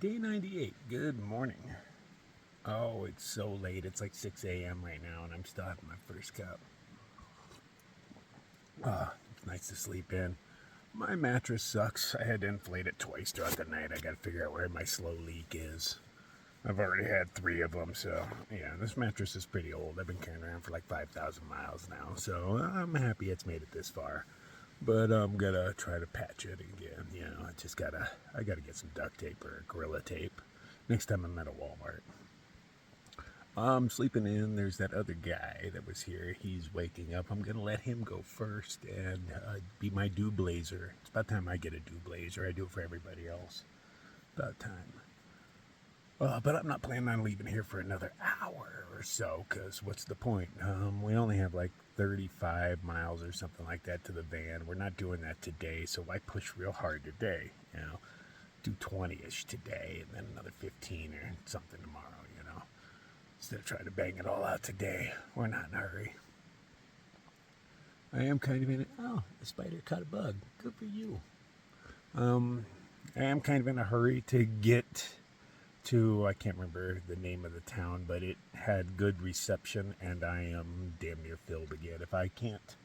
Day 98. Good morning. Oh, it's so late. It's like 6 a.m. right now, and I'm still having my first cup. It's nice to sleep in. My mattress sucks. I had to inflate it twice throughout the night. I got to figure out where my slow leak is. I've already had 3 of them, so yeah, this mattress is pretty old. I've been carrying around for like 5,000 miles now, so I'm happy it's made it this far. But I'm gonna try to patch it again. You know, I gotta get some duct tape or Gorilla Tape next time I'm at a Walmart. I'm sleeping in. There's that other guy that was here. He's waking up. I'm gonna let him go first and be my dew blazer. It's about time I get a dew blazer. I do it for everybody else. About time. But I'm not planning on leaving here for another hour or so, because what's the point? We only have like 35 miles or something like that to the van. We're not doing that today, so why push real hard today? You know, do 20-ish today and then another 15 or something tomorrow, you know. Instead of trying to bang it all out today, we're not in a hurry. I am kind of in it. Oh, the spider caught a bug. Good for you. I am kind of in a hurry to get to, I can't remember the name of the town, but it had good reception, and I am damn near filled again. If I can't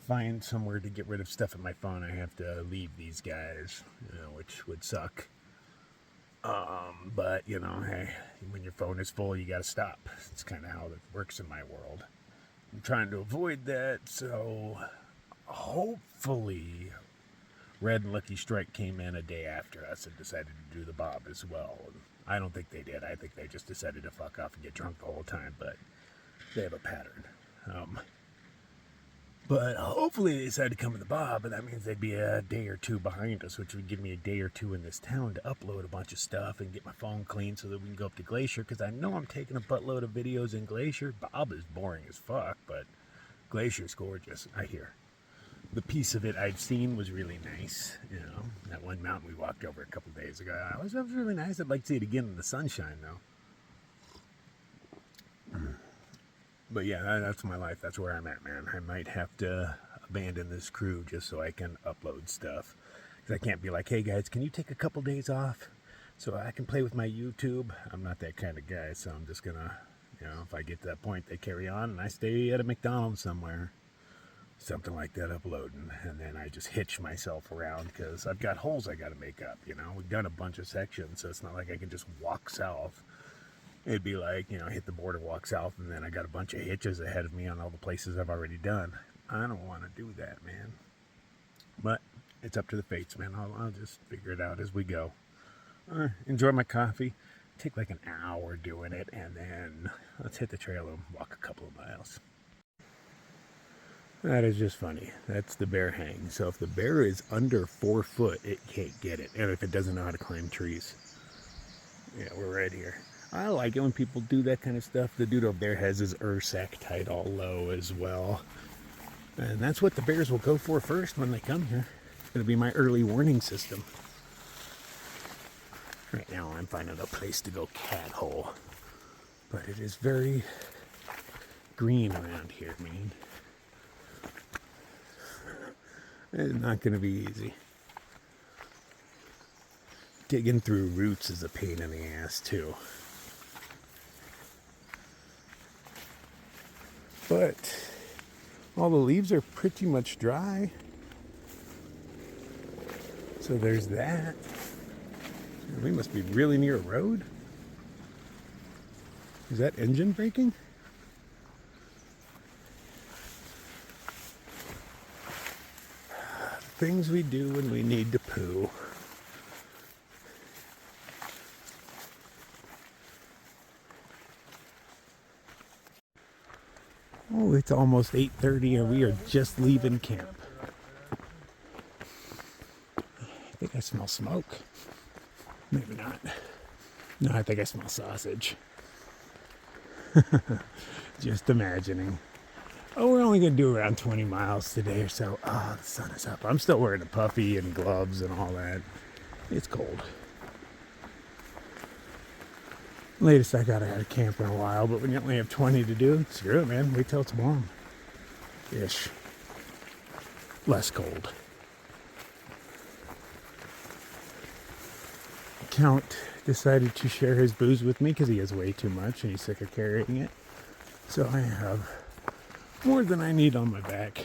find somewhere to get rid of stuff on my phone, I have to leave these guys, you know, which would suck. But, you know, hey, when your phone is full, you gotta stop. It's kind of how it works in my world. I'm trying to avoid that, so hopefully Red and Lucky Strike came in a day after us and decided to do the Bob as well. I don't think they did. I think they just decided to fuck off and get drunk the whole time, but they have a pattern. But hopefully they decided to come in the Bob, and that means they'd be a day or two behind us, which would give me a day or two in this town to upload a bunch of stuff and get my phone clean so that we can go up to Glacier, because I know I'm taking a buttload of videos in Glacier. Bob is boring as fuck, but Glacier's gorgeous, I hear. The piece of it I've seen was really nice. You know, that one mountain we walked over a couple days ago. That was really nice. I'd like to see it again in the sunshine, though. But yeah, that's my life. That's where I'm at, man. I might have to abandon this crew just so I can upload stuff. Because I can't be like, hey guys, can you take a couple days off so I can play with my YouTube? I'm not that kind of guy, so I'm just gonna, you know, if I get to that point, they carry on and I stay at a McDonald's somewhere. Something like that, uploading, and then I just hitch myself around because I've got holes I got to make up. You know, we've done a bunch of sections, so it's not like I can just walk south. It'd be like, you know, hit the border, walk south, and then I got a bunch of hitches ahead of me on all the places I've already done. I don't want to do that, man. But it's up to the fates, man. I'll just figure it out as we go. Enjoy my coffee. Take like an hour doing it, and then let's hit the trail and walk a couple of miles. That is just funny. That's the bear hang. So if the bear is under 4 foot, it can't get it. And if it doesn't know how to climb trees. Yeah, we're right here. I like it when people do that kind of stuff. The dude over there has his sack tied all low as well. And that's what the bears will go for first when they come here. It's going to be my early warning system. Right now I'm finding a place to go cat hole. But it is very green around here, man. It's not going to be easy. Digging through roots is a pain in the ass, too. But all the leaves are pretty much dry. So there's that. We must be really near a road. Is that engine braking? Things we do when we need to poo. Oh, it's almost 8:30 and we are just leaving camp. I think I smell smoke. Maybe not. No, I think I smell sausage. Just imagining. Oh, we're only going to do around 20 miles today or so. Oh, the sun is up. I'm still wearing a puffy and gloves and all that. It's cold. Latest I got out of camp in a while, but when you only have 20 to do, screw it, man. Wait till it's warm. Ish. Less cold. Count decided to share his booze with me because he has way too much and he's sick of carrying it. So I have more than I need on my back.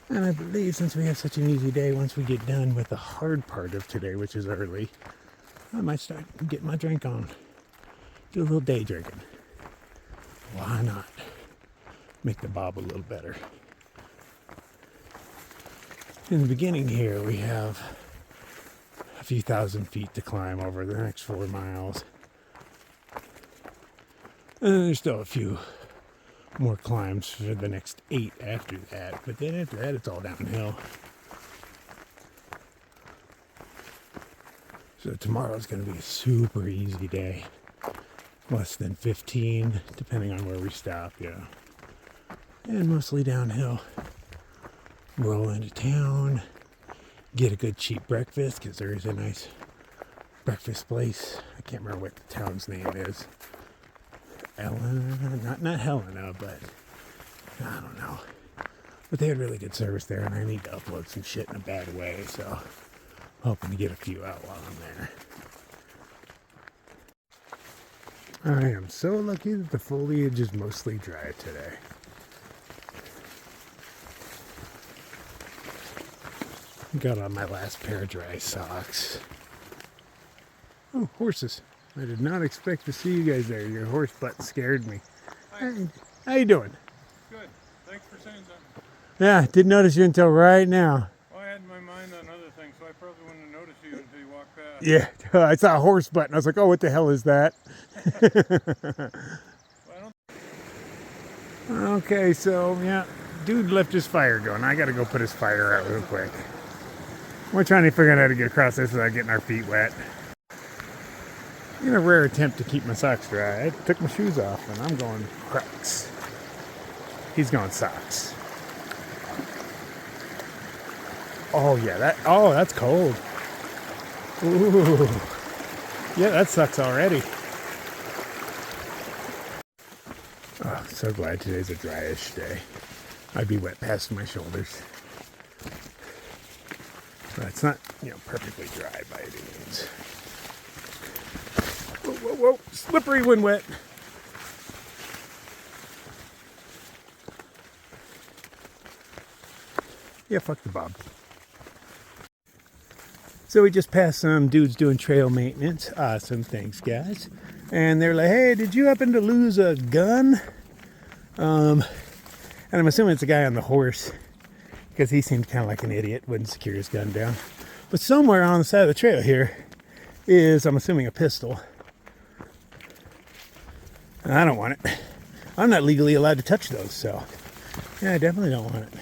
And I believe since we have such an easy day, once we get done with the hard part of today, which is early, I might start getting my drink on. Do a little day drinking. Why not? Make the bob a little better. In the beginning here, we have a few thousand feet to climb over the next 4 miles. And then there's still a few more climbs for the next 8 after that. But then after that, it's all downhill. So tomorrow's going to be a super easy day. Less than 15, depending on where we stop, And mostly downhill. Roll into town. Get a good cheap breakfast, because there is a nice breakfast place. I can't remember what the town's name is. Not Helena, but I don't know. But they had really good service there, and I need to upload some shit in a bad way, so hoping to get a few out while I'm there. I am so lucky that the foliage is mostly dry today. Got on my last pair of dry socks. Oh, horses. I did not expect to see you guys there. Your horse butt scared me. Hi. Hey, how you doing? Good. Thanks for saying something. Yeah, didn't notice you until right now. Well, I had my mind on other things, so I probably wouldn't have noticed you until you walked past. Yeah, I saw a horse butt and I was like, oh, what the hell is that? Well, okay, so, yeah, dude left his fire going. I gotta go put his fire out real quick. We're trying to figure out how to get across this without getting our feet wet. In a rare attempt to keep my socks dry, I took my shoes off and I'm going Crocs. He's going socks. Oh yeah, that's cold. Ooh. Yeah, that sucks already. Oh, so glad today's a dryish day. I'd be wet past my shoulders. But it's not, perfectly dry by any means. Whoa, whoa, whoa. Slippery when wet. Yeah, fuck the bob. So we just passed some dudes doing trail maintenance. Awesome, thanks guys. And they're like, hey, did you happen to lose a gun? And I'm assuming it's a guy on the horse, because he seemed kind of like an idiot, wouldn't secure his gun down. But somewhere on the side of the trail here is, I'm assuming, a pistol. I don't want it. I'm not legally allowed to touch those, so yeah, I definitely don't want it.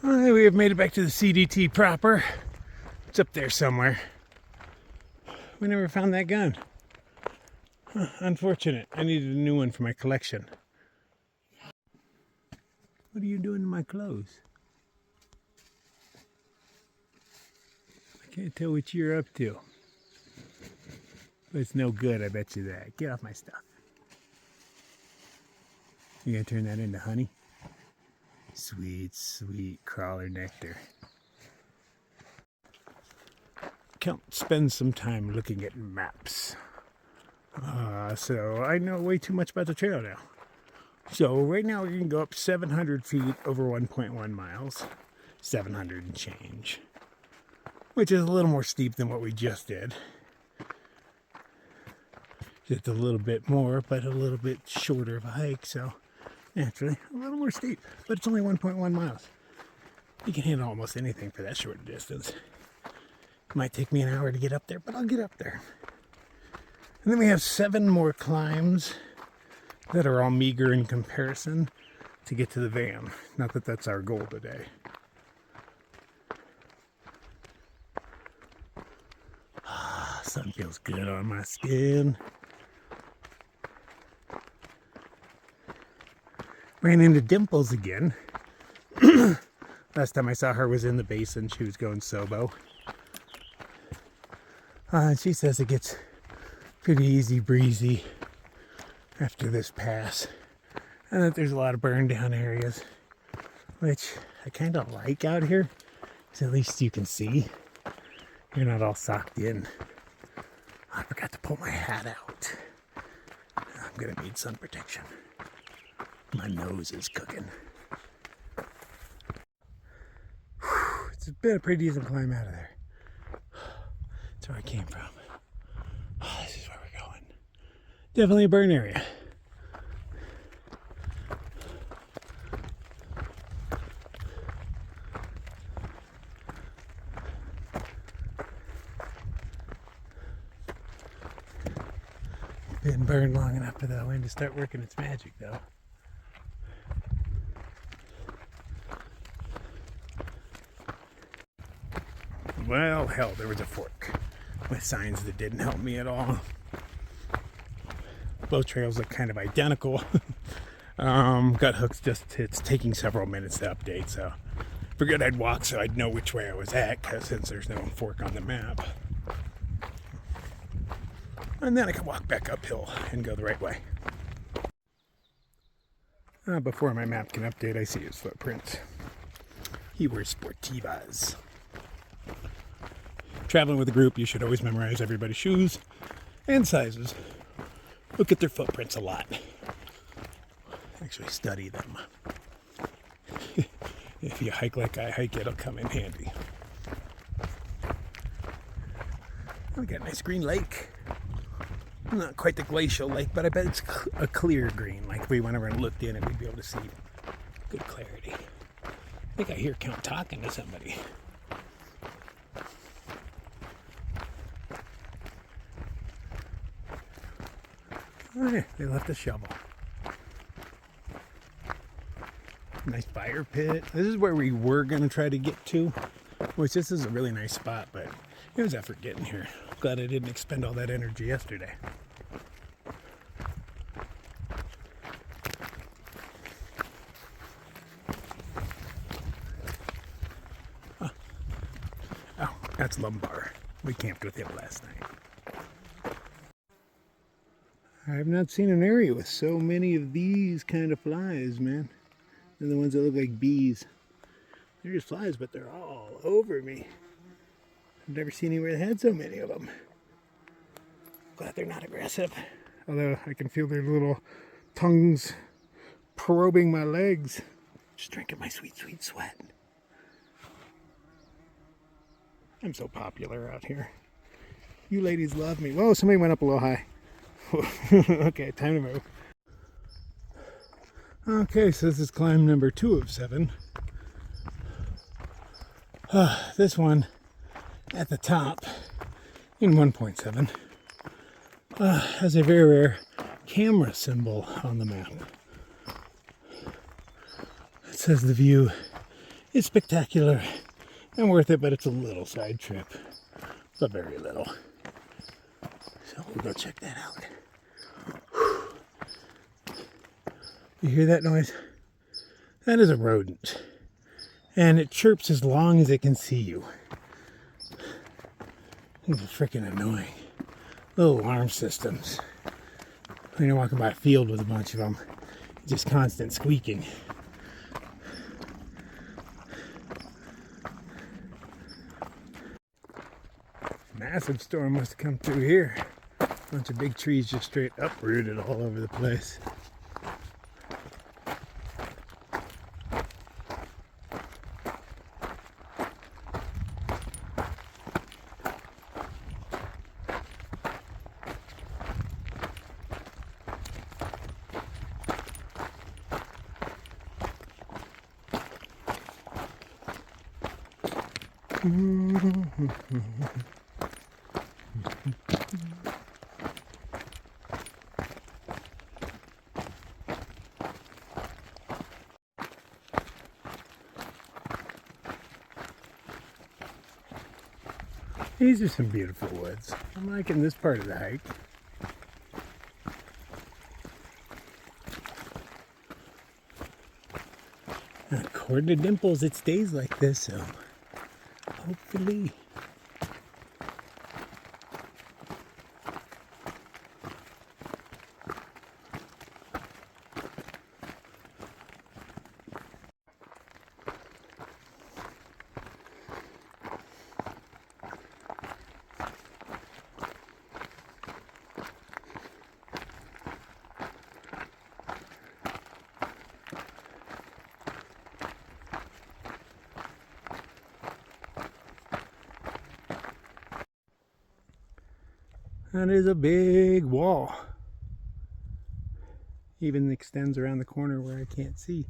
Alright, we have made it back to the CDT proper. It's up there somewhere. We never found that gun. Huh, unfortunate. I needed a new one for my collection. What are you doing to my clothes? I can't tell what you're up to. But it's no good, I bet you that. Get off my stuff. You gonna turn that into honey? Sweet, sweet crawler nectar. Can't spend some time looking at maps. So I know way too much about the trail now. So right now we're going to go up 700 feet over 1.1 miles. 700 and change. Which is a little more steep than what we just did. Just a little bit more, but a little bit shorter of a hike. So naturally, a little more steep. But it's only 1.1 miles. You can handle almost anything for that short distance. It might take me an hour to get up there, but I'll get up there. And then we have 7 more climbs that are all meager in comparison to get to the van. Not that that's our goal today. Sun feels good on my skin. Ran into Dimples again. Last time I saw her was in the basin. She was going Sobo. She says it gets pretty easy breezy after this pass. And that there's a lot of burned down areas, which I kind of like out here, because at least you can see. You're not all socked in. I forgot to pull my hat out. I'm gonna need sun protection. My nose is cooking. Whew, it's been a pretty decent climb out of there. That's where I came from. Oh, this is where we're going. Definitely a burn area. Been burned long enough for the wind to start working its magic, though. Well, hell, there was a fork with signs that didn't help me at all. Both trails look kind of identical. Gut hooks it's taking several minutes to update, so figured I'd walk so I'd know which way I was at, because since there's no fork on the map. And then I can walk back uphill and go the right way. Before my map can update, I see his footprints. He wears Sportivas. Traveling with a group, you should always memorize everybody's shoes and sizes. Look at their footprints a lot. Actually study them. If you hike like I hike, it'll come in handy. We got a nice green lake. Not quite the glacial lake, but I bet it's a clear green. Like if we went over and looked in it, we'd be able to see good clarity. I think I hear Count talking to somebody. Oh, yeah, they left a shovel. Nice fire pit. This is where we were going to try to get to, which this is a really nice spot, but it was effort getting here. Glad I didn't expend all that energy yesterday. Oh, that's Lumbar. We camped with him last night. I have not seen an area with so many of these kind of flies, man. They're the ones that look like bees. They're just flies, but they're all over me. I've never seen anywhere that had so many of them. Glad they're not aggressive. Although I can feel their little tongues probing my legs. Just drinking my sweet, sweet sweat. I'm so popular out here. You ladies love me. Whoa, somebody went up a little high. Okay, time to move. Okay, so this is climb number 2 of 7. This one at the top in 1.7 has a very rare camera symbol on the map. It says the view is spectacular and worth it, but it's a little side trip. But very little. So we'll go check that out. You hear that noise? That is a rodent. And it chirps as long as it can see you. These are freaking annoying. Little alarm systems. When you're walking by a field with a bunch of them, just constant squeaking. Massive storm must have come through here. A bunch of big trees just straight uprooted all over the place. These are some beautiful woods. I'm liking this part of the hike. According to Dimples, it stays like this, so hopefully. That is a big wall. Even extends around the corner where I can't see.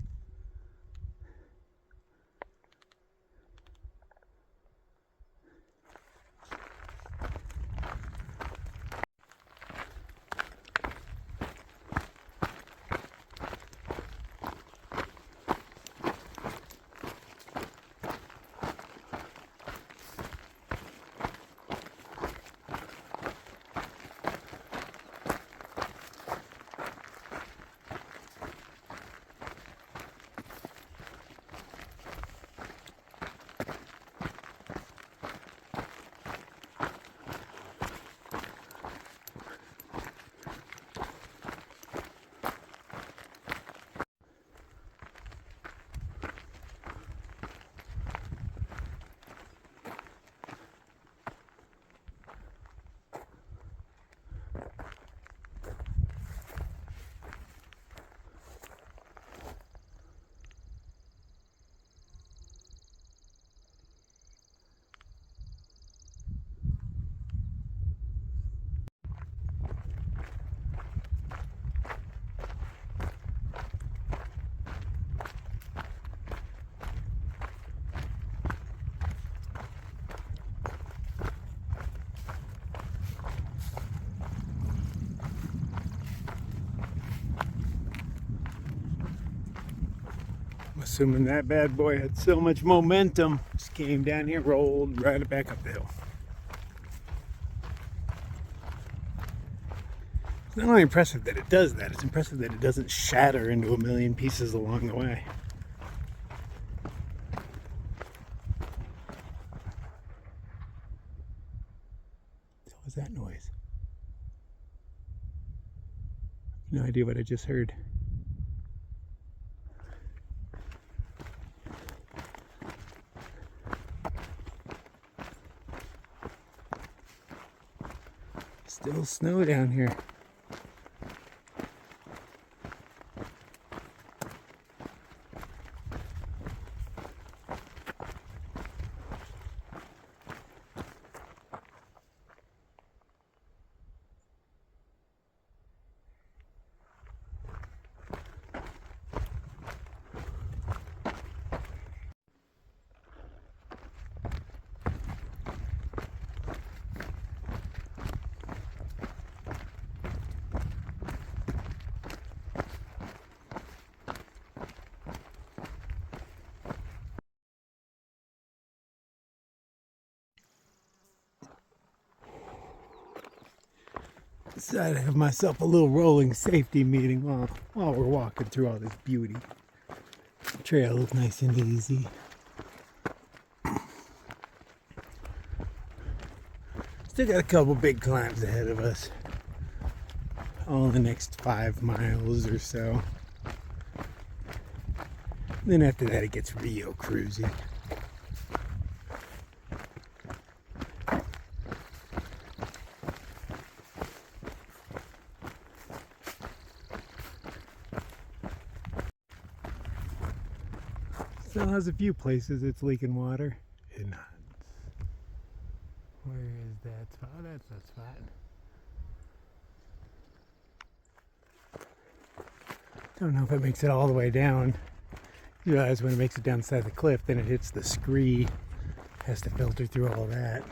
I'm assuming that bad boy had so much momentum, just came down here, rolled right back up the hill. It's not only impressive that it does that, it's impressive that it doesn't shatter into a million pieces along the way. So what was that noise? No idea what I just heard. Still snow down here. Decided to have myself a little rolling safety meeting while we're walking through all this beauty. The trail looks nice and easy. Still got a couple big climbs ahead of us. All in the next 5 miles or so. Then after that it gets real cruisy. Still has a few places it's leaking water. It nods. Where is that spot? Oh, that's that spot. Don't know if it makes it all the way down. You realize when it makes it down the side of the cliff, then it hits the scree. Has to filter through all that.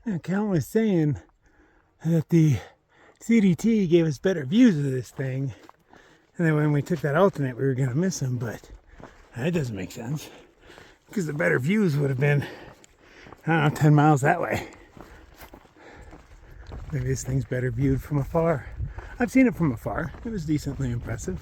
Now, Cal was saying that the CDT gave us better views of this thing, and then when we took that alternate we were going to miss them, but that doesn't make sense, because the better views would have been, I don't know, 10 miles that way. Maybe this thing's better viewed from afar. I've seen it from afar. It was decently impressive.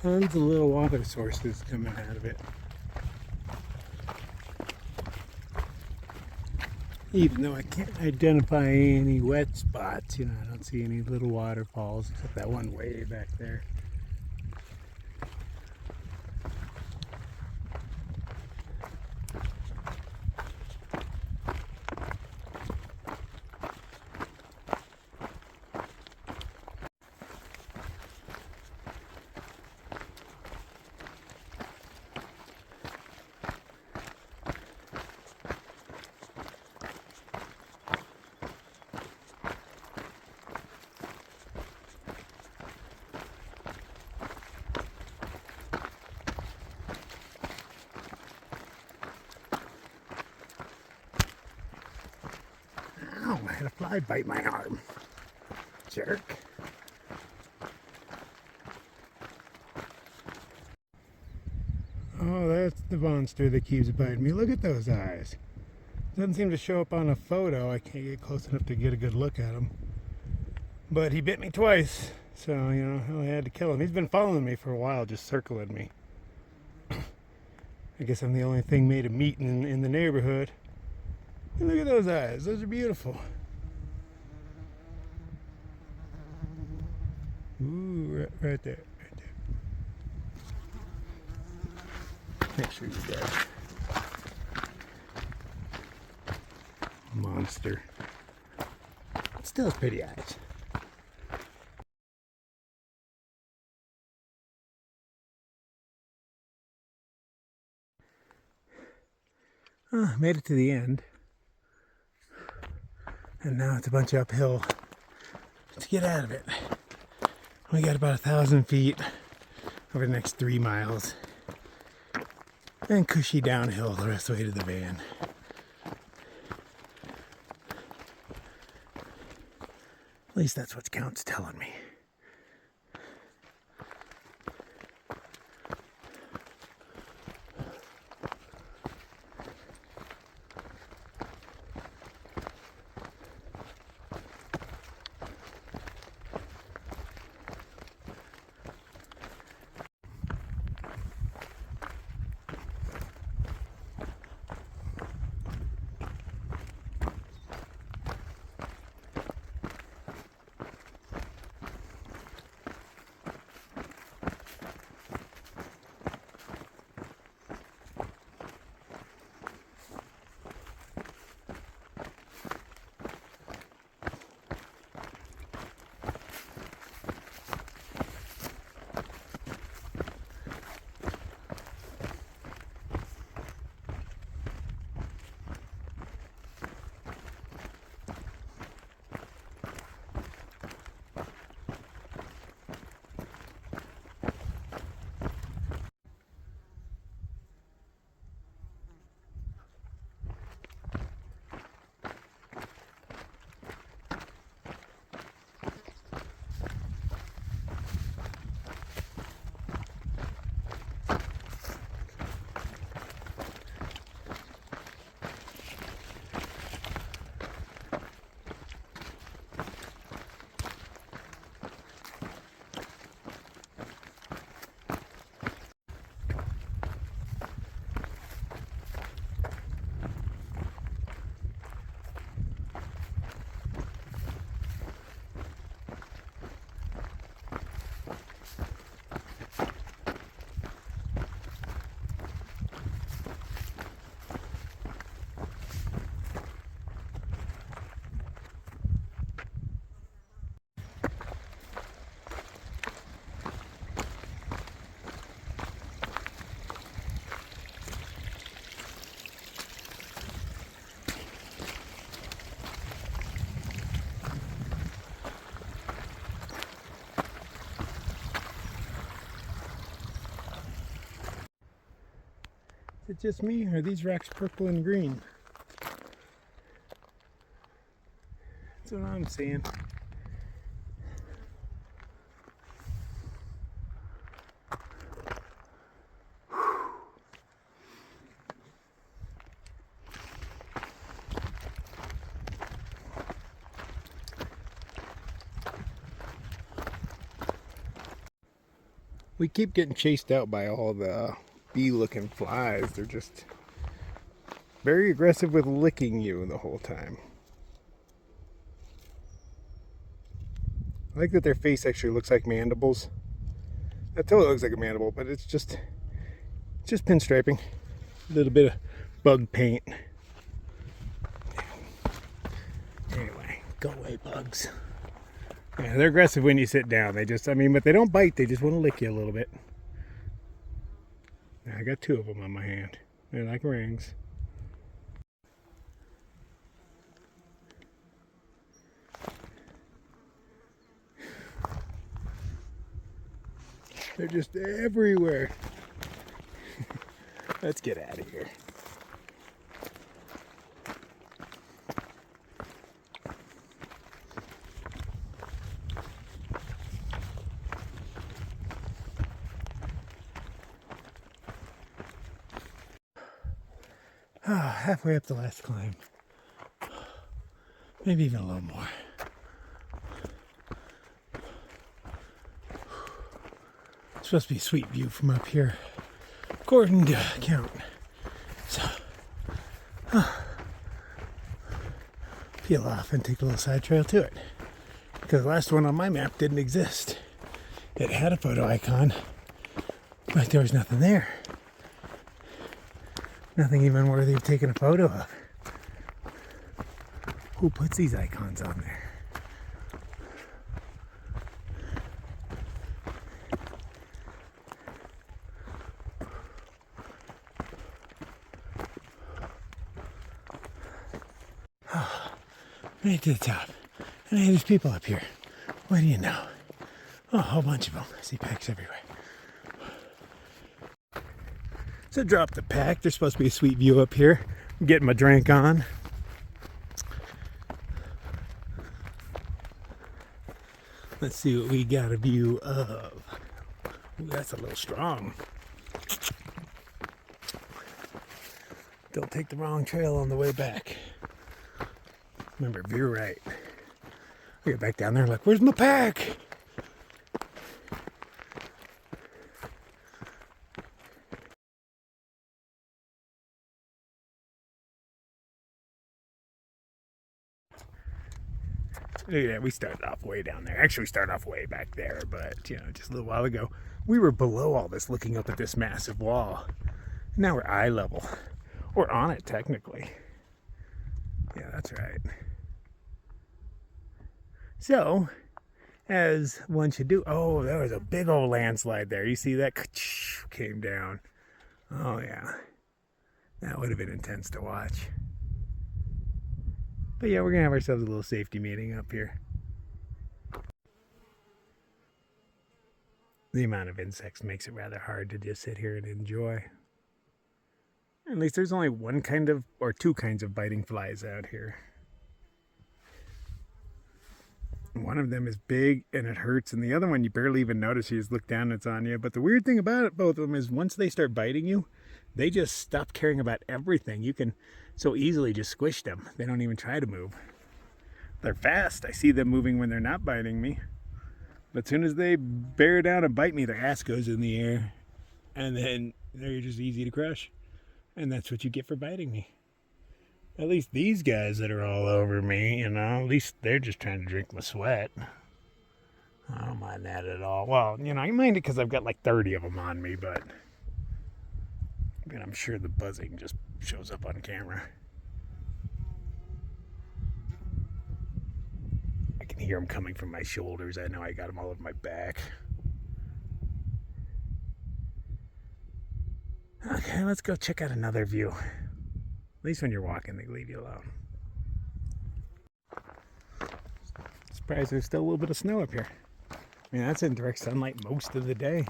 Tons of little water sources coming out of it. Even though I can't identify any wet spots, you know, I don't see any little waterfalls except that one way back there. Ow, I had a fly bite my arm. Jerk. Oh, that's the monster that keeps biting me. Look at those eyes. Doesn't seem to show up on a photo. I can't get close enough to get a good look at him. But he bit me twice, so, you know, I had to kill him. He's been following me for a while, just circling me. I guess I'm the only thing made of meat in the neighborhood. And look at those eyes. Those are beautiful. Ooh, right there. Right there. Make sure you're dead. Monster. Still has pretty eyes. Made it to the end. And now it's a bunch of uphill to get out of it. We got about 1,000 feet over the next 3 miles. And cushy downhill the rest of the way to the van. At least that's what Count's telling me. it just me, or are these rocks purple and green? That's what I'm seeing. We keep getting chased out by all the bee-looking flies. They're just very aggressive with licking you the whole time. I like that their face actually looks like mandibles. That totally looks like a mandible, but it's just pinstriping. A little bit of bug paint. Anyway, go away, bugs. Yeah, they're aggressive when you sit down. They just, but they don't bite. They just want to lick you a little bit. I got 2 of them on my hand. They're like rings. They're just everywhere. Let's get out of here. Halfway up the last climb. Maybe even a little more. It's supposed to be a sweet view from up here, according to count. So, peel off and take a little side trail to it. Because the last one on my map didn't exist. It had a photo icon, but there was nothing there. Nothing even worthy of taking a photo of. Who puts these icons on there? Made it to the top. And hey, there's people up here. What do you know? Oh, a whole bunch of them. I see packs everywhere. So drop the pack. There's supposed to be a sweet view up here. I'm getting my drink on. Let's see what we got a view of. Ooh, that's a little strong. Don't take the wrong trail on the way back. Remember, veer right. I get back down there like, where's my pack? Yeah, we started off way down there. Actually, we started off way back there, but, just a little while ago, we were below all this looking up at this massive wall. Now we're eye level. Or on it, technically. Yeah, that's right. So, as one should do... Oh, there was a big old landslide there. You see that? Came down. Oh, yeah. That would have been intense to watch. But yeah, we're going to have ourselves a little safety meeting up here. The amount of insects makes it rather hard to just sit here and enjoy. At least there's only one kind of, or 2 kinds of biting flies out here. One of them is big and it hurts, and the other one you barely even notice. You just look down and it's on you. But the weird thing about it, both of them, is once they start biting you, they just stop caring about everything. You can so easily just squish them. They don't even try to move. They're fast. I see them moving when they're not biting me. But as soon as they bear down and bite me, their ass goes in the air. And then they're just easy to crush. And that's what you get for biting me. At least these guys that are all over me, at least they're just trying to drink my sweat. I don't mind that at all. Well, I mind it because I've got like 30 of them on me, but I'm sure the buzzing just shows up on camera. I can hear them coming from my shoulders. I know I got them all over my back. Okay, let's go check out another view. At least when you're walking, they leave you alone. Surprised there's still a little bit of snow up here. That's in direct sunlight most of the day.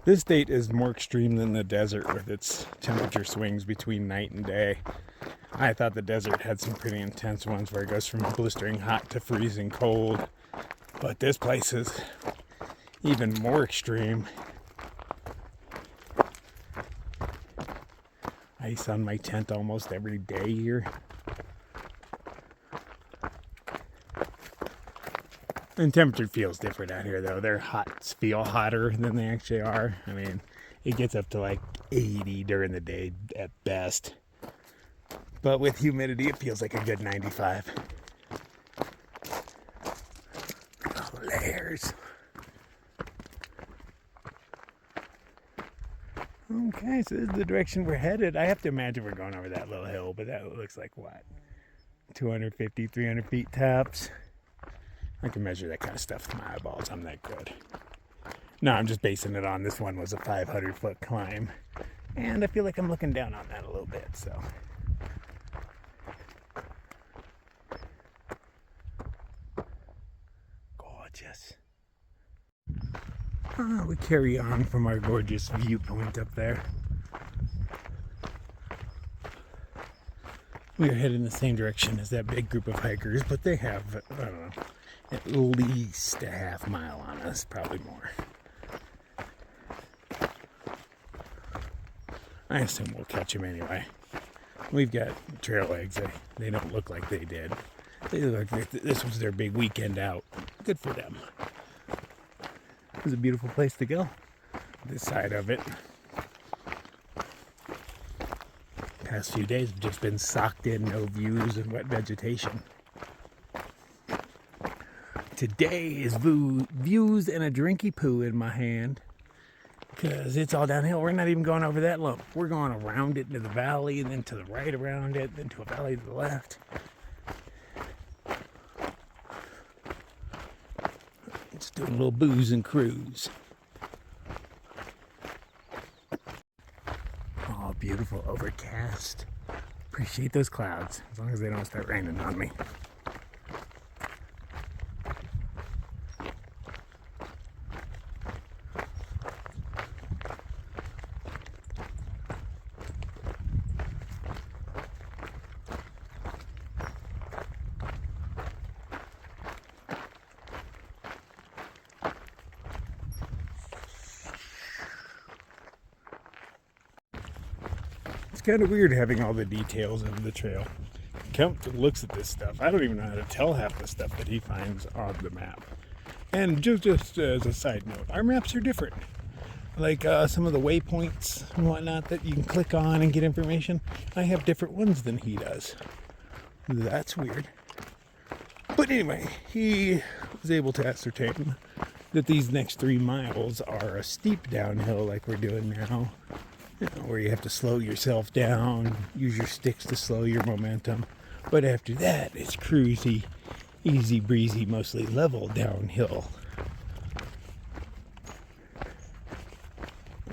This state is more extreme than the desert with its temperature swings between night and day. I thought the desert had some pretty intense ones where it goes from blistering hot to freezing cold. But this place is even more extreme. Ice on my tent almost every day here. And temperature feels different out here though. Their hots feel hotter than they actually are. I mean, it gets up to like 80 during the day at best. But with humidity, it feels like a good 95. Oh, layers. Okay, so this is the direction we're headed. I have to imagine we're going over that little hill, but that looks like what? 250, 300 feet tops. I can measure that kind of stuff with my eyeballs. I'm that good. No, I'm just basing it on this one was a 500-foot climb. And I feel like I'm looking down on that a little bit, so. Gorgeous. We carry on from our gorgeous viewpoint up there. We are heading in the same direction as that big group of hikers, but they have, I don't know, at least a half mile on us, probably more. I assume we'll catch them anyway. We've got trail legs. They don't look like they did. They look like this was their big weekend out. Good for them. It was a beautiful place to go. This side of it. Past few days have just been socked in, no views and wet vegetation. Today is views and a drinky poo in my hand because it's all downhill. We're not even going over that lump. We're going around it into the valley and then to the right around it, then to a valley to the left. Just doing a little booze and cruise. Oh, beautiful overcast. Appreciate those clouds as long as they don't start raining on me. It's kind of weird having all the details of the trail. Kemp looks at this stuff. I don't even know how to tell half the stuff that he finds on the map. And just as a side note, our maps are different. Like some of the waypoints and whatnot that you can click on and get information, I have different ones than he does. That's weird. But anyway, he was able to ascertain that these next 3 miles are a steep downhill like we're doing now. Where you have to slow yourself down, use your sticks to slow your momentum. But after that, it's cruisy, easy breezy, mostly level downhill.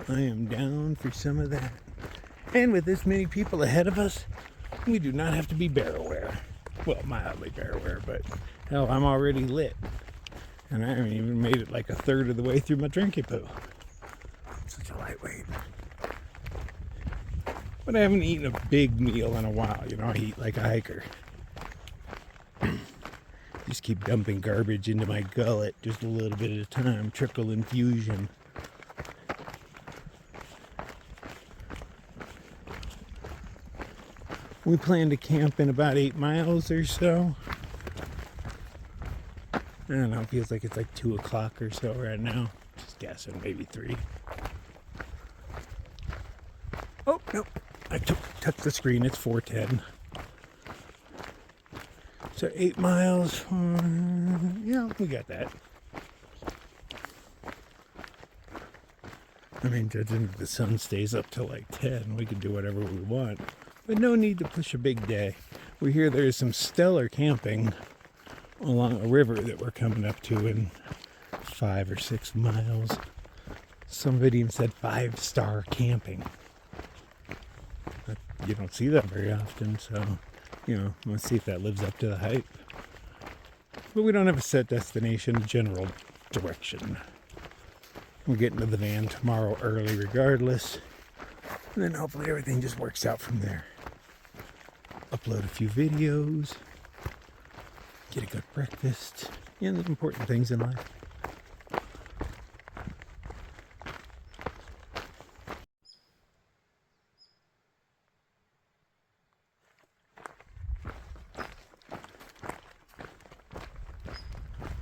I am down for some of that. And with this many people ahead of us, we do not have to be bear aware. Well, mildly bear aware, but hell, I'm already lit. And I haven't even made it like a third of the way through my drinky poo. Such a lightweight. But I haven't eaten a big meal in a while. You know, I eat like a hiker. Just keep dumping garbage into my gullet just a little bit at a time. Trickle infusion. We plan to camp in about 8 miles or so. I don't know, it feels like it's like 2 o'clock or so right now. Just guessing, maybe 3. Oh, nope. I touched the screen. It's 4:10. So 8 miles. Yeah, we got that. I mean, judging if the sun stays up till like 10, we can do whatever we want. But no need to push a big day. We hear there's some stellar camping along a river that we're coming up to in 5 or 6 miles. Somebody even said 5-star camping. You don't see that very often, so, you know, let's see if that lives up to the hype. But we don't have a set destination, general direction. We'll get into the van tomorrow early regardless. And then hopefully everything just works out from there. Upload a few videos. Get a good breakfast. Yeah, the important things in life.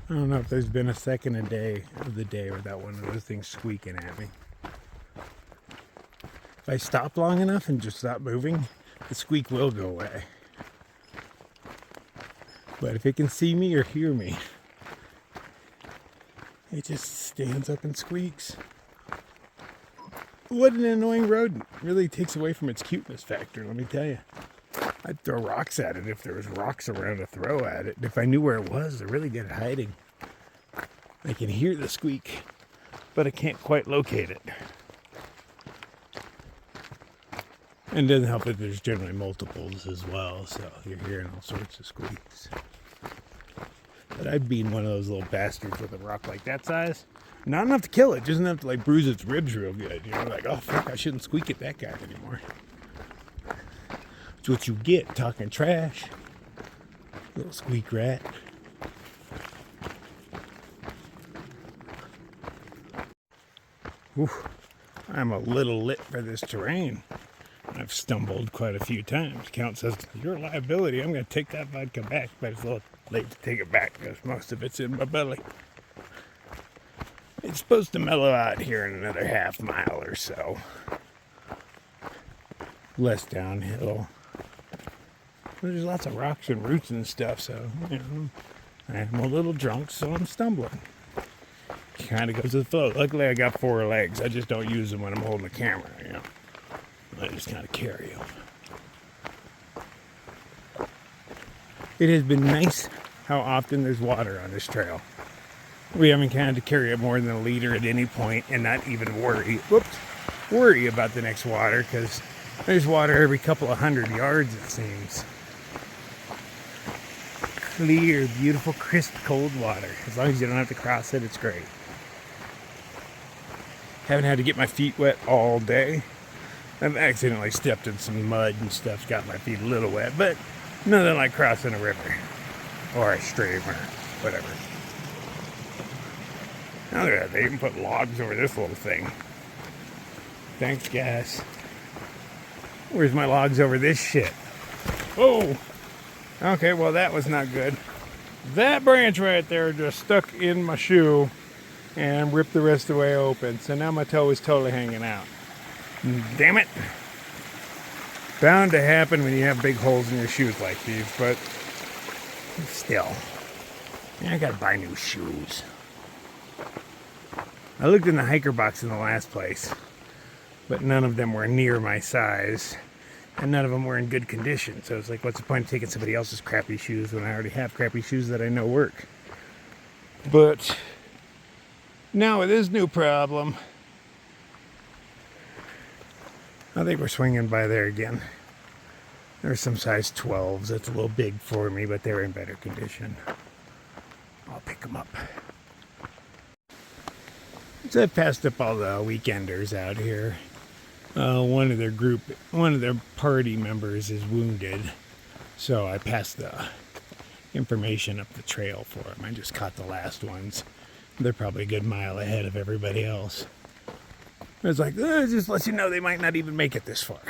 I don't know if there's been a second of the day without one of those things squeaking at me. If I stop long enough and just stop moving, the squeak will go away. But if it can see me or hear me, it just stands up and squeaks. What an annoying rodent. It really takes away from its cuteness factor, let me tell you. I'd throw rocks at it if there was rocks around to throw at it. If I knew where it was, they're really good at hiding. I can hear the squeak, but I can't quite locate it. And it doesn't help that there's generally multiples as well, so you're hearing all sorts of squeaks. But I've beaten one of those little bastards with a rock like that size. Not enough to kill it, just enough to like bruise its ribs real good. You know, like, oh fuck, I shouldn't squeak at that guy anymore. That's what you get, talking trash. Little squeak rat. Oof, I'm a little lit for this terrain. I've stumbled quite a few times. Count says, you're a liability. I'm going to take that vodka back, but it's a little late to take it back because most of it's in my belly. It's supposed to mellow out here in another half mile or so. Less downhill. There's lots of rocks and roots and stuff, so, you know, I'm a little drunk, so I'm stumbling. Kind of goes with the flow. Luckily, I got 4 legs. I just don't use them when I'm holding the camera, you know. I just kind of carry them. It has been nice how often there's water on this trail. We haven't had to carry it more than a liter at any point and not even worry about the next water, because there's water every couple of 100 yards, it seems. Clear, beautiful, crisp, cold water. As long as you don't have to cross it, it's great. Haven't had to get my feet wet all day. I've accidentally stepped in some mud and stuff, got my feet a little wet, but nothing like crossing a river or a stream or whatever. Now look at that, they even put logs over this little thing. Thanks, guys. Where's my logs over this shit? Oh! Okay, well that was not good. That branch right there just stuck in my shoe and ripped the rest of the way open. So now my toe is totally hanging out. Damn it. Bound to happen when you have big holes in your shoes like these, but still. I gotta buy new shoes. I looked in the hiker box in the last place, but none of them were near my size, and none of them were in good condition. So it's like, what's the point of taking somebody else's crappy shoes when I already have crappy shoes that I know work? But now with this new problem, I think we're swinging by there again. There's some size 12s. That's a little big for me, but they're in better condition. I'll pick them up. So I've passed up all the weekenders out here. One of their party members is wounded. So I passed the information up the trail for them. I just caught the last ones. They're probably a good mile ahead of everybody else. It's like, just let you know they might not even make it this far.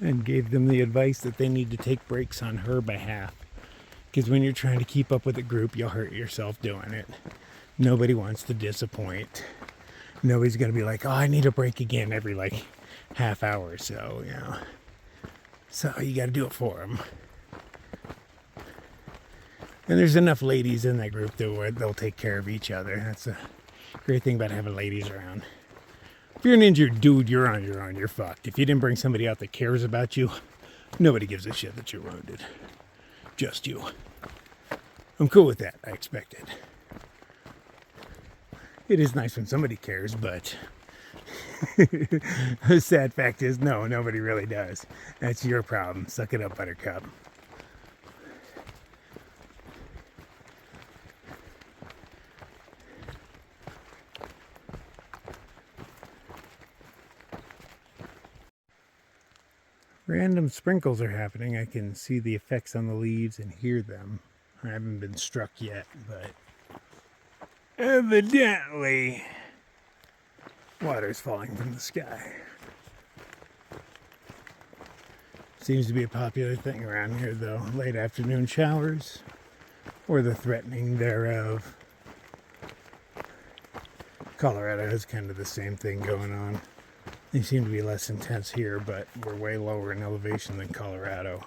And gave them the advice that they need to take breaks on her behalf. Because when you're trying to keep up with a group, you'll hurt yourself doing it. Nobody wants to disappoint. Nobody's going to be like, oh, I need a break again every like half hour or so, you know. So you got to do it for them. And there's enough ladies in that group that they'll take care of each other. That's a great thing about having ladies around. If you're an injured dude, you're on your own. You're fucked. If you didn't bring somebody out that cares about you, nobody gives a shit that you're wounded. Just you. I'm cool with that. I expect it. It is nice when somebody cares, but the sad fact is, no, nobody really does. That's your problem. Suck it up, Buttercup. Random sprinkles are happening. I can see the effects on the leaves and hear them. I haven't been struck yet, but evidently water's falling from the sky. Seems to be a popular thing around here, though. Late afternoon showers, or the threatening thereof. Colorado has kind of the same thing going on. They seem to be less intense here, but we're way lower in elevation than Colorado.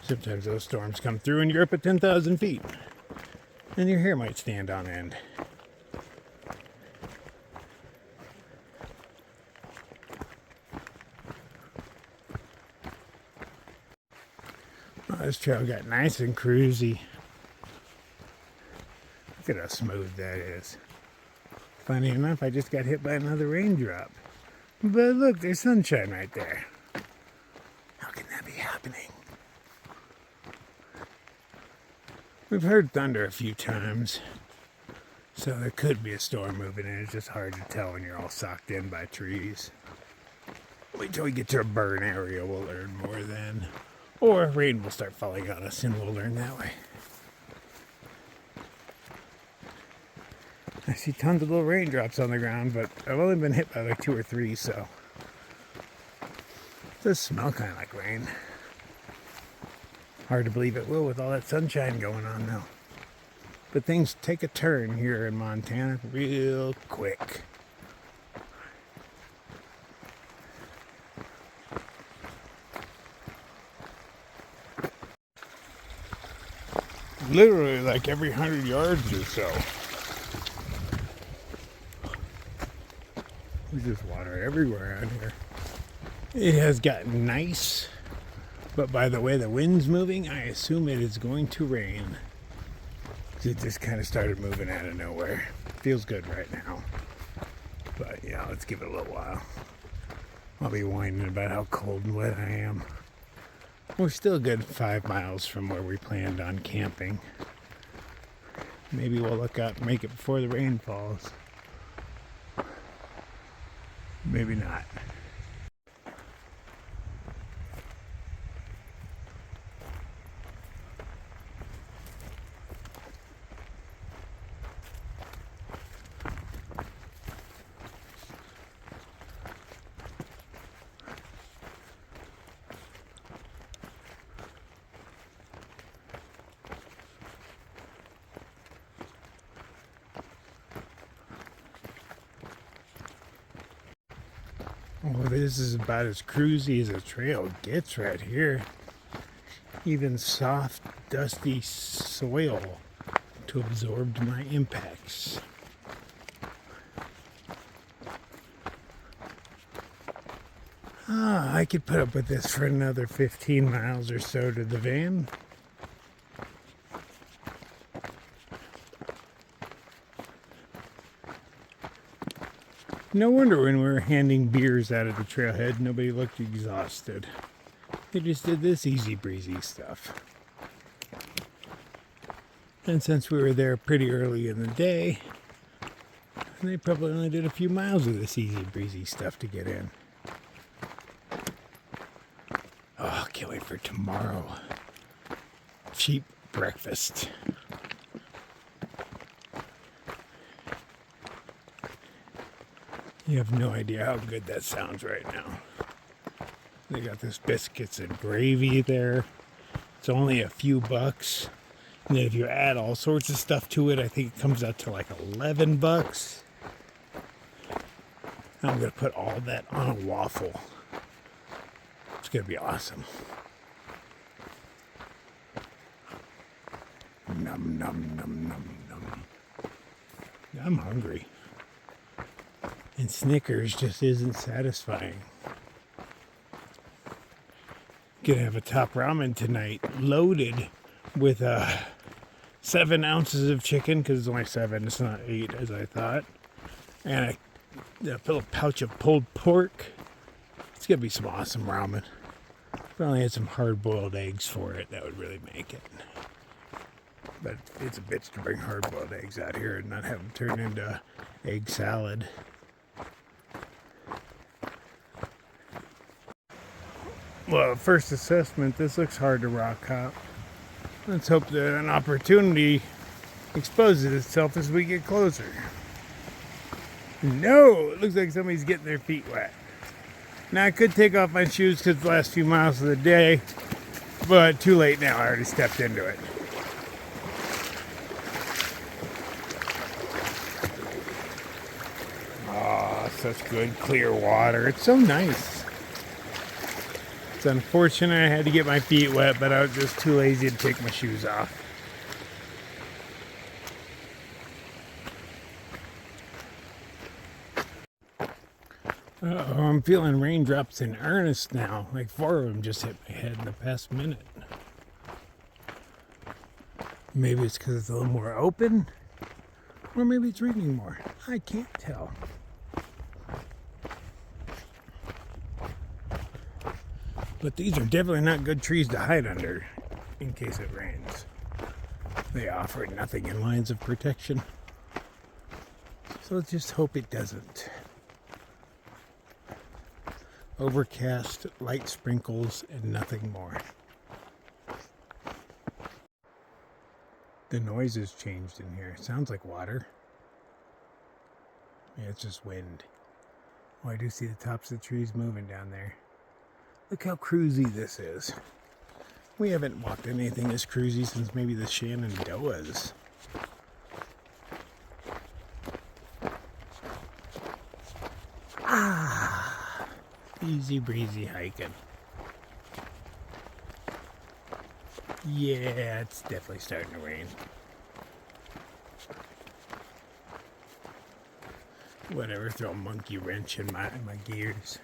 Sometimes those storms come through and you're up at 10,000 feet. And your hair might stand on end. Oh, this trail got nice and cruisy. Look at how smooth that is. Funny enough, I just got hit by another raindrop. But look, there's sunshine right there. How can that be happening? We've heard thunder a few times, so there could be a storm moving in. It's just hard to tell when you're all socked in by trees. Wait till we get to a burn area, we'll learn more then. Or rain will start falling on us and we'll learn that way. I see tons of little raindrops on the ground, but I've only been hit by like 2 or 3, so it does smell kind of like rain. Hard to believe it will with all that sunshine going on now. But things take a turn here in Montana real quick. Literally like every 100 yards or so. There's just water everywhere out here. It has gotten nice, but by the way the wind's moving, I assume it is going to rain. It just kind of started moving out of nowhere. Feels good right now. But yeah, let's give it a little while. I'll be whining about how cold and wet I am. We're still a good 5 miles from where we planned on camping. Maybe we'll look out and make it before the rain falls. Maybe not. Oh, this is about as cruisy as a trail gets right here. Even soft, dusty soil to absorb my impacts. I could put up with this for another 15 miles or so to the van. No wonder when we were handing beers out of the trailhead, nobody looked exhausted. They just did this easy breezy stuff. And since we were there pretty early in the day, they probably only did a few miles of this easy breezy stuff to get in. Oh, can't wait for tomorrow. Cheap breakfast. You have no idea how good that sounds right now. They got this biscuits and gravy there. It's only a few bucks. And then if you add all sorts of stuff to it, I think it comes out to like 11 bucks. I'm going to put all that on a waffle. It's going to be awesome. Num, num, num, num, num. I'm hungry. And Snickers just isn't satisfying. Gonna have a top ramen tonight, loaded with 7 ounces of chicken, because it's only 7, it's not 8 as I thought, and a little pouch of pulled pork. It's gonna be some awesome ramen. If I only had some hard-boiled eggs for it, that would really make it. But it's a bitch to bring hard-boiled eggs out here and not have them turn into egg salad. Well, first assessment, this looks hard to rock hop. Let's hope that an opportunity exposes itself as we get closer. No, it looks like somebody's getting their feet wet. Now, I could take off my shoes because the last few miles of the day, but too late now. I already stepped into it. Oh, such good, clear water. It's so nice. It's unfortunate I had to get my feet wet, but I was just too lazy to take my shoes off. Uh-oh, I'm feeling raindrops in earnest now. Like 4 of them just hit my head in the past minute. Maybe it's because it's a little more open, or maybe it's raining more. I can't tell. But these are definitely not good trees to hide under in case it rains. They offer nothing in lines of protection. So let's just hope it doesn't. Overcast, light sprinkles, and nothing more. The noise has changed in here. It sounds like water. Yeah, it's just wind. Oh, I do see the tops of the trees moving down there. Look how cruisy this is. We haven't walked anything this cruisy since maybe the Shenandoahs. Ah, easy breezy hiking. Yeah, it's definitely starting to rain. Whatever, throw a monkey wrench in my gears.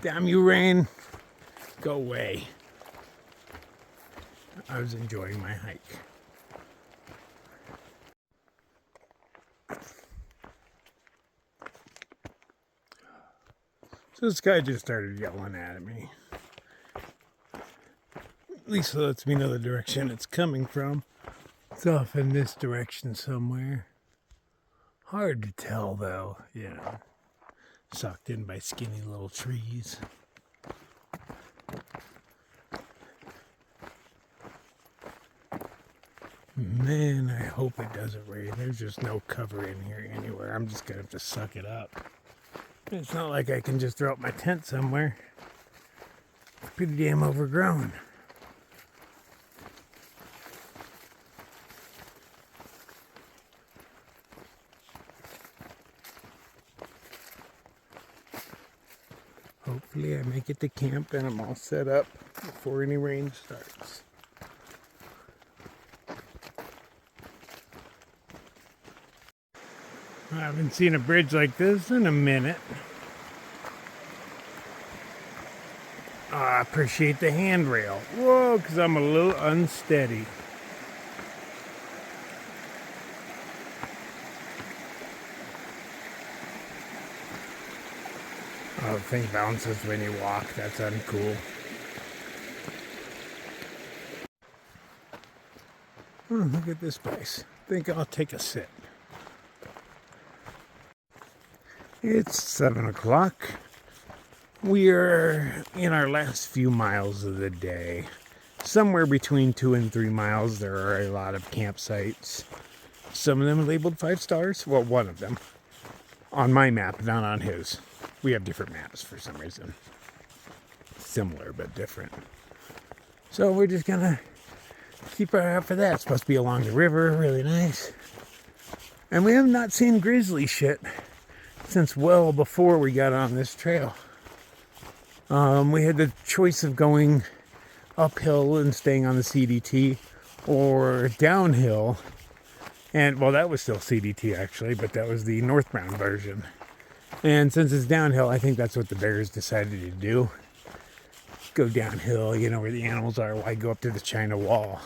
Damn you, rain. Go away. I was enjoying my hike. So this guy just started yelling at me. At least it lets me know the direction it's coming from. It's off in this direction somewhere. Hard to tell though, you know. Sucked in by skinny little trees. Man, I hope it doesn't rain. There's just no cover in here anywhere. I'm just gonna have to suck it up. It's not like I can just throw up my tent somewhere. It's pretty damn overgrown. Hopefully I make it to camp and I'm all set up before any rain starts. I haven't seen a bridge like this in a minute. I appreciate the handrail. Whoa, because I'm a little unsteady. Oh, the thing bounces when you walk. That's uncool. Oh, look at this place. I think I'll take a sit. It's 7 o'clock. We are in our last few miles of the day. Somewhere between 2 and 3 miles, there are a lot of campsites. Some of them are labeled 5 stars. Well, one of them. On my map, not on his. We have different maps for some reason. Similar, but different. So we're just gonna keep our eye out for that. It's supposed to be along the river, really nice. And we have not seen grizzly shit since well before we got on this trail. We had the choice of going uphill and staying on the CDT or downhill. And, well, that was still CDT actually, but that was the northbound version. And since it's downhill, I think that's what the bears decided to do. Go downhill, you know, where the animals are. Why go up to the China wall?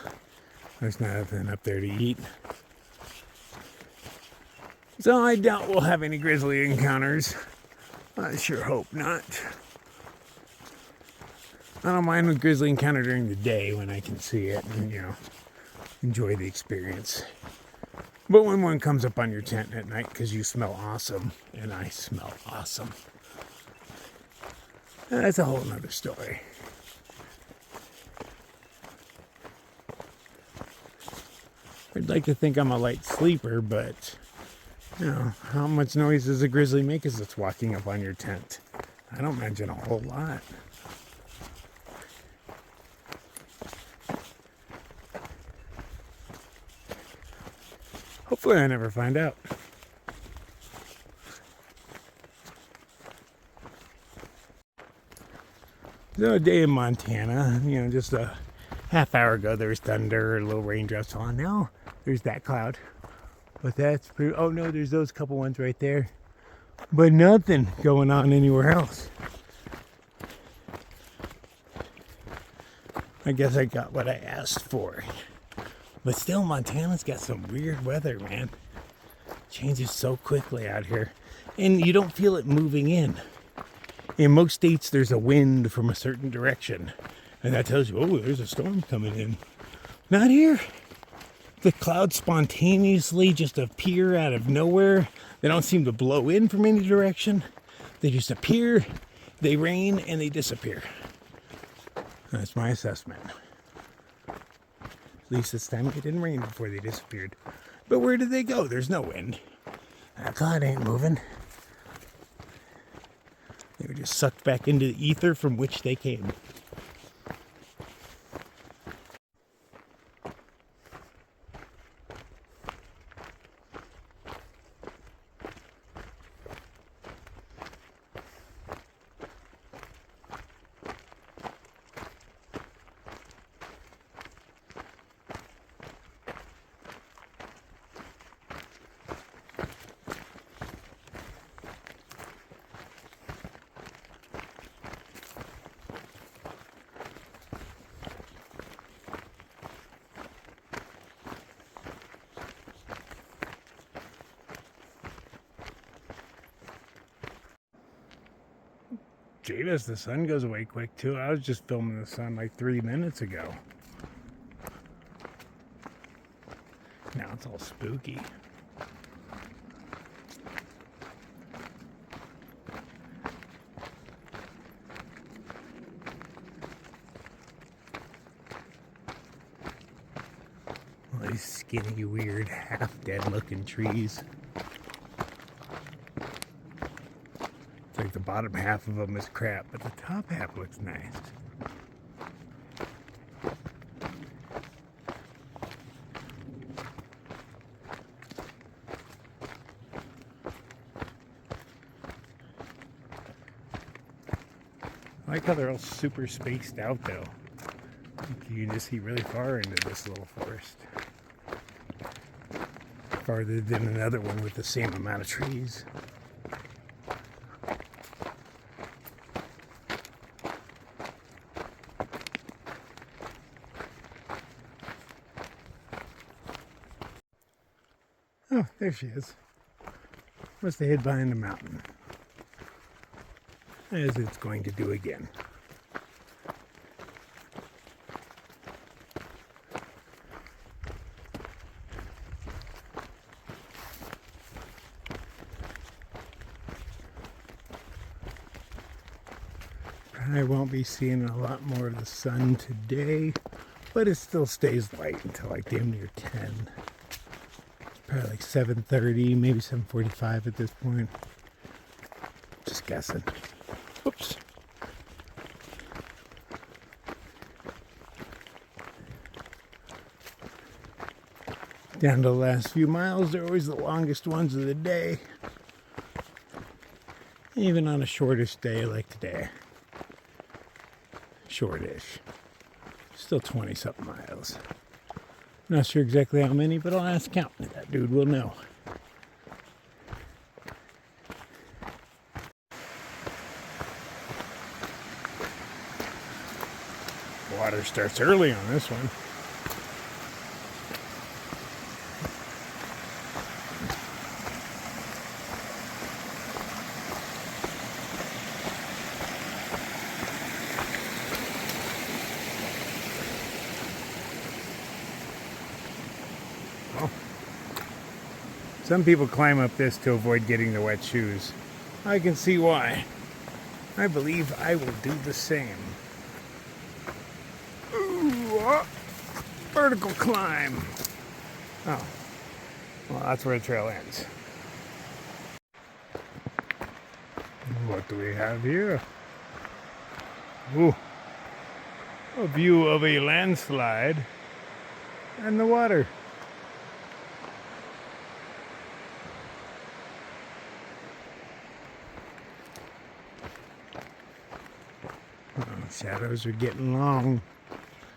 There's nothing up there to eat. So I doubt we'll have any grizzly encounters. I sure hope not. I don't mind a grizzly encounter during the day when I can see it and, you know, enjoy the experience. But when one comes up on your tent at night because you smell awesome, and I smell awesome, that's a whole nother story. I'd like to think I'm a light sleeper, but you know, how much noise does a grizzly make as it's walking up on your tent? I don't imagine a whole lot. Hopefully I never find out. So a day in Montana, you know, just a half hour ago there was thunder, a little raindrops falling. Now there's that cloud. But that's pretty, oh no, there's those couple ones right there. But nothing going on anywhere else. I guess I got what I asked for. But still, Montana's got some weird weather, man. Changes so quickly out here. And you don't feel it moving in. In most states, there's a wind from a certain direction. And that tells you, oh, there's a storm coming in. Not here. The clouds spontaneously just appear out of nowhere. They don't seem to blow in from any direction. They just appear, they rain, and they disappear. That's my assessment. At least this time it didn't rain before they disappeared. But where did they go? There's no wind. That cloud ain't moving. They were just sucked back into the ether from which they came. Javis, the sun goes away quick too. I was just filming the sun like 3 minutes ago. Now it's all spooky. All these skinny, weird, half-dead looking trees. Like the bottom half of them is crap, but the top half looks nice. I like how they're all super spaced out though. You can just see really far into this little forest. Farther than another one with the same amount of trees. Oh, there she is. Must have hid behind the mountain. As it's going to do again. I won't be seeing a lot more of the sun today, but it still stays light until like damn near 10. Probably like 7:30, maybe 7:45 at this point. Just guessing. Oops. Down to the last few miles, they're always the longest ones of the day. Even on a shortish day like today. Shortish. Still 20-something miles. Not sure exactly how many, but I'll ask count. That dude will know. Water starts early on this one. Some people climb up this to avoid getting the wet shoes. I can see why. I believe I will do the same. Ooh, vertical climb. Oh, well, that's where the trail ends. What do we have here? Ooh, a view of a landslide and the water. Oh, shadows are getting long.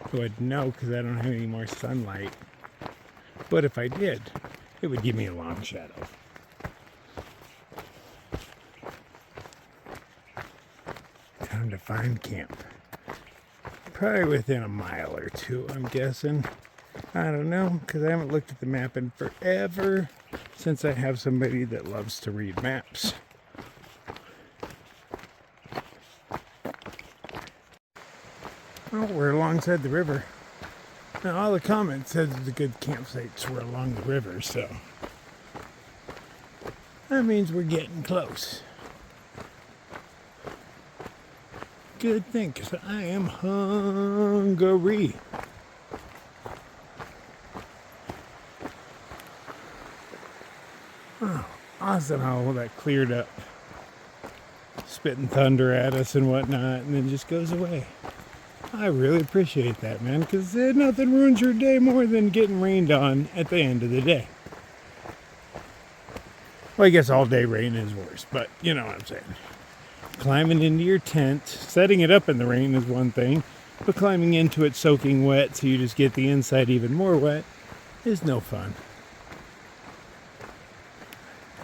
I wouldn't know because I don't have any more sunlight. But if I did, it would give me a long shadow. Time to find camp. Probably within a mile or two, I'm guessing. I don't know, because I haven't looked at the map in forever, since I have somebody that loves to read maps. Oh, we're alongside the river. Now, all the comments said that the good campsites were along the river, so that means we're getting close. Good thing, because I am hungry. Oh, awesome how all that cleared up. Spitting thunder at us and whatnot, and then just goes away. I really appreciate that, man, because nothing ruins your day more than getting rained on at the end of the day. Well, I guess all day rain is worse, but you know what I'm saying. Climbing into your tent, setting it up in the rain is one thing, but climbing into it soaking wet so you just get the inside even more wet is no fun.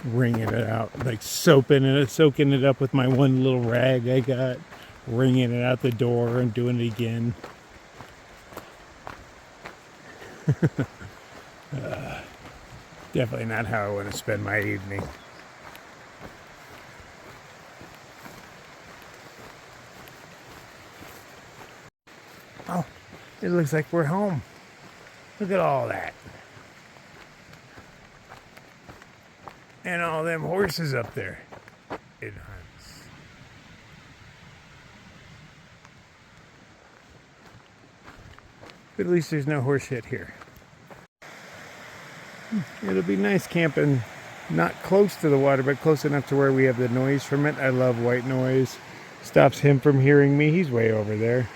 Wringing it out, like soaking it up with my one little rag I got, wringing it out the door and doing it again. Definitely not how I want to spend my evening. Oh, it looks like we're home. Look at all that. And all them horses up there. It hunts. But at least there's no horse shit here. It'll be nice camping, not close to the water, but close enough to where we have the noise from it. I love white noise. Stops him from hearing me. He's way over there.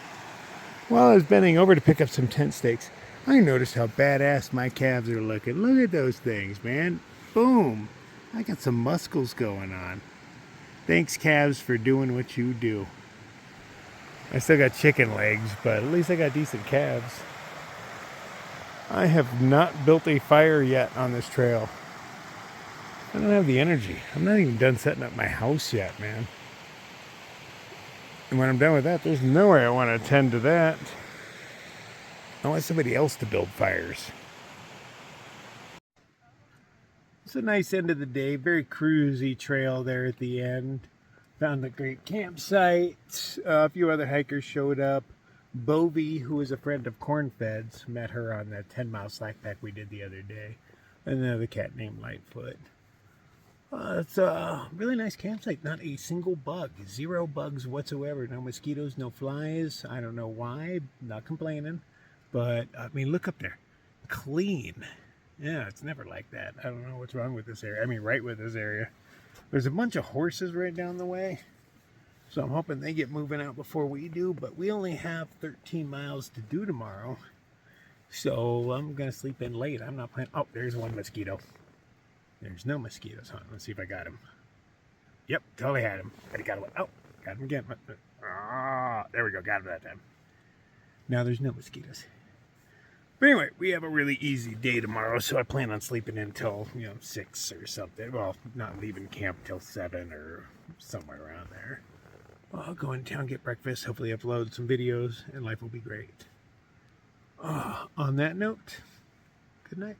While I was bending over to pick up some tent stakes, I noticed how badass my calves are looking. Look at those things, man. Boom. I got some muscles going on. Thanks, calves, for doing what you do. I still got chicken legs, but at least I got decent calves. I have not built a fire yet on this trail. I don't have the energy. I'm not even done setting up my house yet, man. And when I'm done with that, there's no way I want to attend to that. I want somebody else to build fires. It's a nice end of the day. Very cruisy trail there at the end. Found a great campsite. A few other hikers showed up. Bovie, who is a friend of Cornfed's, met her on that 10-mile slack pack we did the other day. And another cat named Lightfoot. It's a really nice campsite. Not a single bug. 0 bugs whatsoever. No mosquitoes, no flies. I don't know why. Not complaining. But, I mean, look up there. Clean. Yeah, it's never like that. I don't know what's wrong with this area. I mean, right with this area. There's a bunch of horses right down the way. So I'm hoping they get moving out before we do. But we only have 13 miles to do tomorrow. So I'm going to sleep in late. I'm not planning. Oh, there's one mosquito. There's no mosquitoes, huh? Let's see if I got him. Yep, totally had him. But he got away. Oh, got him again. Ah, there we go. Got him that time. Now there's no mosquitoes. But anyway, we have a really easy day tomorrow, so I plan on sleeping until, 6 or something. Well, not leaving camp till 7 or somewhere around there. Well, I'll go in town, get breakfast, hopefully upload some videos, and life will be great. On that note, good night.